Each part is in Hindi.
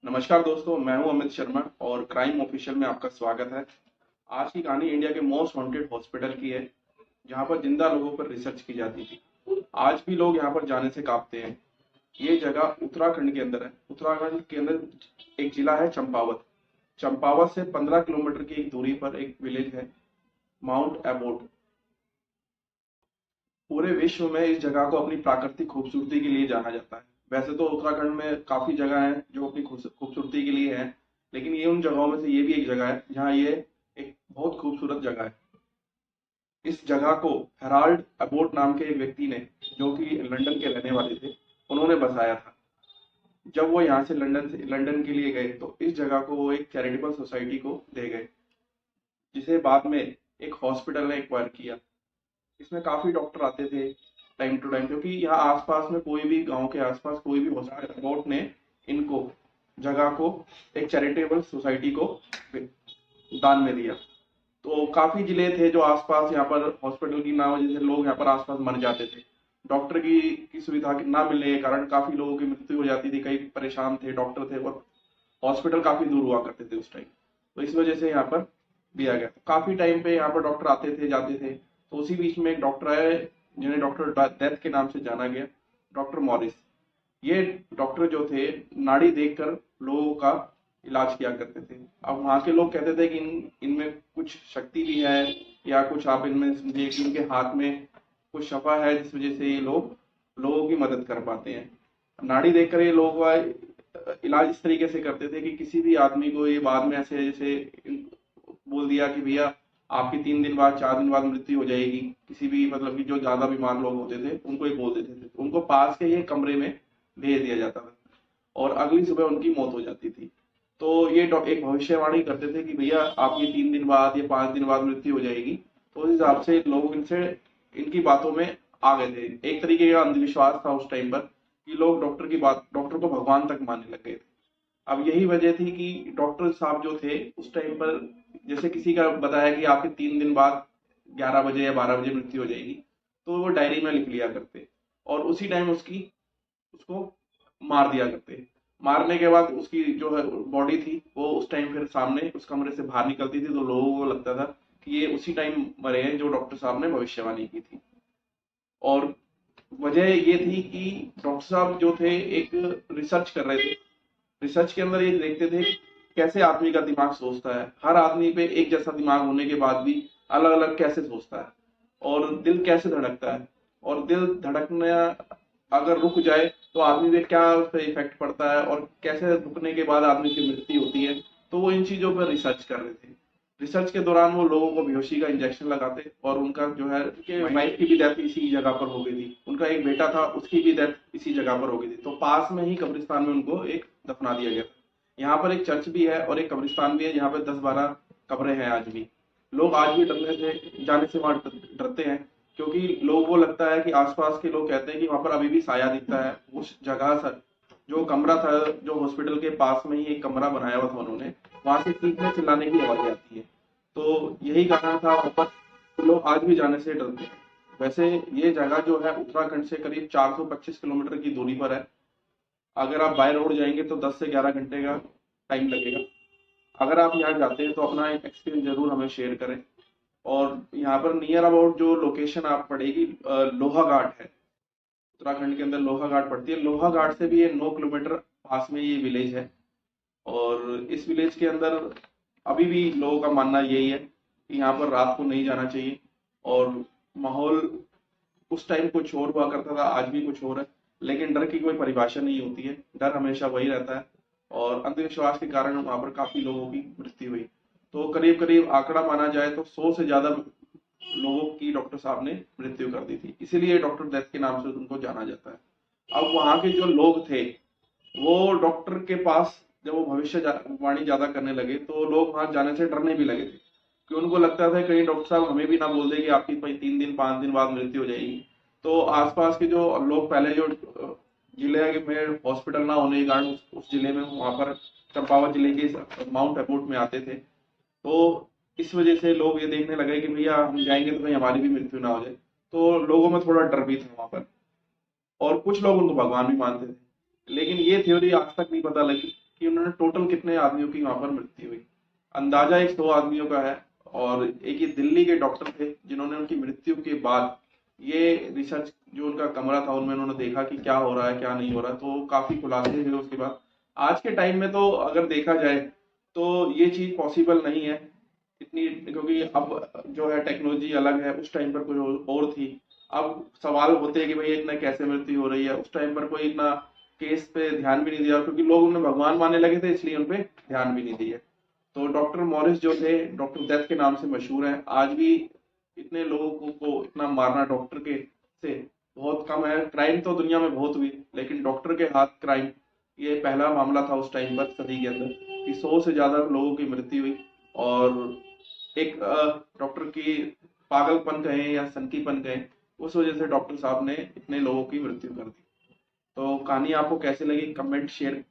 नमस्कार दोस्तों, मैं हूं अमित शर्मा और क्राइम ऑफिशियल में आपका स्वागत है। आज की कहानी इंडिया के मोस्ट वांटेड हॉस्पिटल की है, जहां पर जिंदा लोगों पर रिसर्च की जाती थी। आज भी लोग यहां पर जाने से कांपते हैं। ये जगह उत्तराखंड के अंदर है। उत्तराखंड के अंदर एक जिला है चंपावत। चंपावत से 15 किलोमीटर की एक दूरी पर एक विलेज है, माउंट एबोट। पूरे विश्व में इस जगह को अपनी प्राकृतिक खूबसूरती के लिए जाना जाता है। वैसे तो उत्तराखंड में काफी जगह हैं जो अपनी खूबसूरती के लिए हैं, लेकिन ये उन जगहों में से ये भी एक जगह है जहाँ ये एक बहुत खूबसूरत जगह है। इस जगह को हेराल्ड अबोट नाम के एक व्यक्ति ने, जो कि लंदन के रहने वाले थे, उन्होंने बसाया था। जब वो यहाँ से लंदन के लिए गए तो इस जगह को वो एक चैरिटेबल सोसाइटी को दे गए, जिसे बाद में एक हॉस्पिटल ने एक्वायर किया। इसमें काफी डॉक्टर आते थे टाइम टू टाइम, क्योंकि यहाँ आसपास में कोई भी गांव के आसपास कोई भी हॉस्पिटल, बोर्ड ने इनको जगह को एक चैरिटेबल सोसाइटी को दान में दिया। तो काफी जिले थे जो आसपास यहाँ पर हॉस्पिटल की ना वजह से लोग यहाँ पर आसपास मर जाते थे। डॉक्टर की सुविधा ना मिलने के कारण काफी लोगों की मृत्यु हो जाती थी। कई परेशान थे डॉक्टर थे, और हॉस्पिटल काफी दूर हुआ करते थे उस टाइम। तो इस वजह से यहाँ पर दिया गया। तो काफी टाइम पे यहाँ पर डॉक्टर आते थे जाते थे। तो उसी बीच में एक डॉक्टर आए जिन्हें डॉक्टर डेथ के नाम से जाना गया, डॉक्टर मॉरिस। ये डॉक्टर जो थे, नाड़ी देखकर लोगों का इलाज किया करते थे। अब वहां के लोग कहते थे कि इनमें कुछ शक्ति भी है, या कुछ आप इनमें समझिए कि इनके हाथ में कुछ शफा है, जिस वजह से ये लोग लोगों की मदद कर पाते हैं। नाड़ी देखकर ये लोग इलाज इस तरीके से करते थे कि किसी भी आदमी को ये बाद में ऐसे जैसे बोल दिया कि भैया आपकी 3 दिन बाद 4 दिन बाद मृत्यु हो जाएगी, किसी भी मतलब कि जो ज्यादा बीमार लोग होते थे उनको ये बोल देते थे, उनको पास के ये कमरे में भेज दिया जाता था और अगली सुबह उनकी मौत हो जाती थी। तो ये एक भविष्यवाणी करते थे कि भैया आपकी 3 दिन बाद या 5 दिन बाद मृत्यु हो जाएगी। तो उस हिसाब से लोग इनसे इनकी बातों में आ गए थे। एक तरीके का अंधविश्वास था उस टाइम पर कि लोग डॉक्टर को भगवान तक मानने लग गए थे। अब यही वजह थी कि डॉक्टर साहब जो थे उस टाइम पर, जैसे किसी का बताया कि आपके 3 दिन बाद 11 बजे या 12 बजे मृत्यु हो जाएगी, तो वो डायरी में लिख लिया करते और उसी टाइम उसकी उसको मार दिया करते। मारने के बाद उसकी जो है बॉडी थी वो उस टाइम फिर सामने उस कमरे से बाहर निकलती थी, तो लोगों को लगता था कि ये उसी टाइम मरे हैं जो डॉक्टर साहब ने भविष्यवाणी की थी। और वजह ये थी कि डॉक्टर साहब जो थे एक रिसर्च कर रहे थे। रिसर्च के अंदर ये देखते थे कैसे आदमी का दिमाग सोचता है। हर आदमी पे एक जैसा दिमाग होने के बाद भी अलग अलग कैसे सोचता है, और दिल कैसे धड़कता है, और दिल धड़कना अगर रुक जाए तो आदमी पे क्या उस पर इफेक्ट पड़ता है, और कैसे रुकने के बाद आदमी की मृत्यु होती है। तो वो इन चीजों पर रिसर्च कर रहे थे। रिसर्च के दौरान वो लोगों को बेहोशी का इंजेक्शन लगाते, और उनका जो है उनके वाइफ की भी डेथ इसी जगह पर हो गई थी। उनका एक बेटा था, उसकी भी डेथ इसी जगह पर हो गई थी। तो पास में ही कब्रिस्तान में उनको एक दफना दिया गया था। यहाँ पर एक चर्च भी है और एक कब्रिस्तान भी है, जहाँ पे 10-12 कब्रें हैं आज भी। लोग आज भी डरने से जाने से वहां डरते हैं, क्योंकि लोगों को लगता है कि आसपास के लोग कहते हैं कि वहां पर अभी भी साया दिखता है। उस जगह से जो कमरा था, जो हॉस्पिटल के पास में ही एक कमरा बनाया हुआ था उन्होंने, वहां से चीखने चिल्लाने की आवाजें आती है। तो यही कारण था वहां पर लोग आज भी जाने से डरते हैं। वैसे ये जगह जो है उत्तराखंड से करीब 425 किलोमीटर की दूरी पर है। अगर आप बाय रोड जाएंगे तो 10 से 11 घंटे का टाइम लगेगा। अगर आप यहाँ जाते हैं तो अपना एक एक्सपीरियंस जरूर हमें शेयर करें। और यहाँ पर नियर अबाउट जो लोकेशन आप पड़ेगी, लोहा घाट है। उत्तराखंड के अंदर लोहा घाट पड़ती है। लोहा घाट से भी ये 9 किलोमीटर पास में ये विलेज है। और इस विलेज के अंदर अभी भी लोगों का मानना यही है कि यहाँ पर रात को नहीं जाना चाहिए। और माहौल उस टाइम कुछ और हुआ करता था, आज भी कुछ और है। लेकिन डर की कोई परिभाषा नहीं होती है, डर हमेशा वही रहता है। और अंधविश्वास के कारण वहां पर काफी लोगों की मृत्यु हुई। तो करीब करीब आंकड़ा माना जाए तो 100 से ज्यादा लोगों की डॉक्टर साहब ने मृत्यु कर दी थी। इसीलिए डॉक्टर डेथ के नाम से उनको जाना जाता है। अब वहां के जो लोग थे, वो डॉक्टर के पास जब वो भविष्यवाणी ज्यादा करने लगे तो लोग वहां जाने से डरने भी लगे थे, कि उनको लगता था कहीं डॉक्टर साहब हमें भी ना बोल दे कि आपकी भाई 3 दिन 5 दिन बाद मृत्यु हो जाएगी। तो आसपास के जो लोग, पहले जो जिले में हॉस्पिटल ना होने के कारण उस जिले में वहां पर चंपावत जिले के माउंट एबोट में आते थे। तो इस वजह से लोग ये देखने लगे कि भैया हम जाएंगे तो कहीं हमारी भी मृत्यु ना हो जाए। तो लोगों में थोड़ा डर भी था वहां पर, और कुछ लोग उनको भगवान भी मानते थे। लेकिन ये थ्योरी आज तक नहीं पता लगी कि उन्होंने टोटल कितने आदमियों की वहां पर मृत्यु हुई। अंदाजा एक 100 आदमियों का है। और एक ये दिल्ली के डॉक्टर थे जिन्होंने उनकी मृत्यु के बाद ये रिसर्च, जो उनका कमरा था उनमें उन्होंने देखा कि क्या हो रहा है क्या नहीं हो रहा है, तो काफी खुलासे हुए उसके बाद। आज के टाइम में तो अगर देखा जाए तो ये चीज पॉसिबल नहीं है इतनी, क्योंकि अब जो है टेक्नोलॉजी अलग है, उस टाइम पर कोई और थी। अब सवाल होते हैं कि भाई इतना कैसे मृत्यु हो रही है, उस टाइम पर कोई इतना केस पे ध्यान भी नहीं दिया, क्योंकि लोग उन्हें भगवान मानने लगे थे, इसलिए उन पे ध्यान भी नहीं दिया। तो डॉक्टर मॉरिस जो थे, डॉक्टर डेथ के नाम से मशहूर हैं। आज भी इतने लोगों को इतना मारना डॉक्टर के से बहुत कम है। क्राइम तो दुनिया में बहुत हुई, लेकिन डॉक्टर के हाथ क्राइम ये पहला मामला था उस टाइम पर, सदी के अंदर, कि 100 से ज्यादा लोगों की मृत्यु हुई। और एक डॉक्टर की पागलपन कहें या सनकीपन कहें, उस वजह से डॉक्टर साहब ने इतने लोगों की मृत्यु कर दी। तो कहानी आपको कैसे लगी, कमेंट शेयर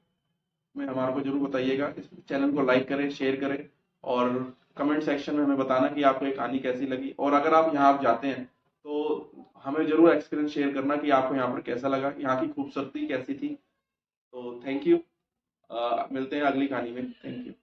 में हमारे को जरूर बताइएगा। इस चैनल को लाइक करें, शेयर करें, और कमेंट सेक्शन में हमें बताना कि आपको ये कहानी कैसी लगी। और अगर आप यहाँ जाते हैं तो हमें जरूर एक्सपीरियंस शेयर करना कि आपको यहाँ पर कैसा लगा, यहाँ की खूबसूरती कैसी थी। तो थैंक यू। मिलते हैं अगली कहानी में। Thank you.